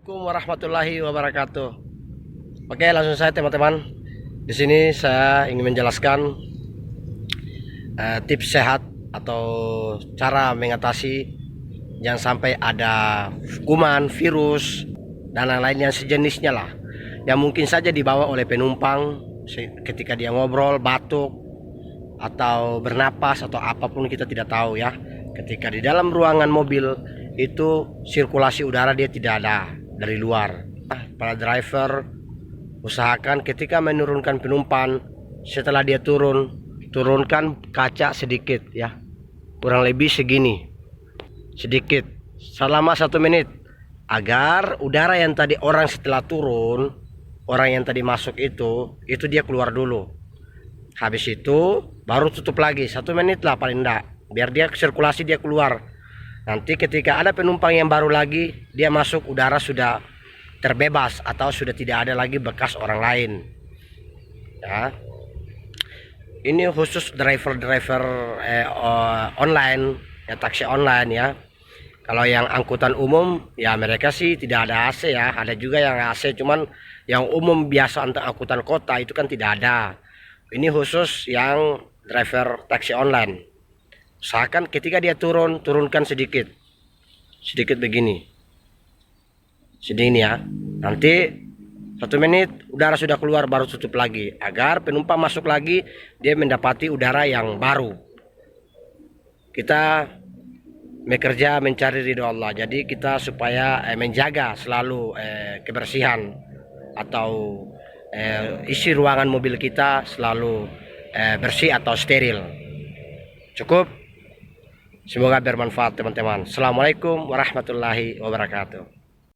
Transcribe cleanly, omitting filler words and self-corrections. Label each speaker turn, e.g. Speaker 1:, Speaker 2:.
Speaker 1: Assalamualaikum warahmatullahi wabarakatuh. Oke, langsung saja teman-teman. Di sini saya ingin menjelaskan tips sehat atau cara mengatasi jangan sampai ada kuman, virus, dan lain-lain yang sejenisnya lah. Yang mungkin saja dibawa oleh penumpang ketika dia ngobrol, batuk, atau bernapas atau apapun kita tidak tahu ya. Ketika di dalam ruangan mobil itu sirkulasi udara dia tidak ada dari luar. Para driver usahakan ketika menurunkan penumpang, setelah dia turunkan kaca sedikit ya, kurang lebih segini, sedikit selama 1 menit, agar udara yang tadi orang setelah turun, orang yang tadi masuk itu dia keluar dulu. Habis itu baru tutup lagi 1 menit lah paling enggak, biar dia sirkulasi dia keluar. Nanti ketika ada penumpang yang baru lagi, dia masuk, udara sudah terbebas atau sudah tidak ada lagi bekas orang lain ya. Ini khusus driver-driver online ya, taksi online ya. Kalau yang angkutan umum ya mereka sih tidak ada AC ya, ada juga yang AC, cuman yang umum biasa untuk angkutan kota itu kan tidak ada. Ini khusus yang driver taksi online. Usahakan ketika dia turunkan sedikit begini, sedini ya. Nanti 1 menit udara sudah keluar baru tutup lagi, agar penumpang masuk lagi dia mendapati udara yang baru. Kita bekerja mencari ridho Allah, jadi kita supaya menjaga selalu kebersihan atau isi ruangan mobil kita selalu bersih atau steril. Cukup. Semoga bermanfaat teman-teman. Assalamualaikum warahmatullahi wabarakatuh.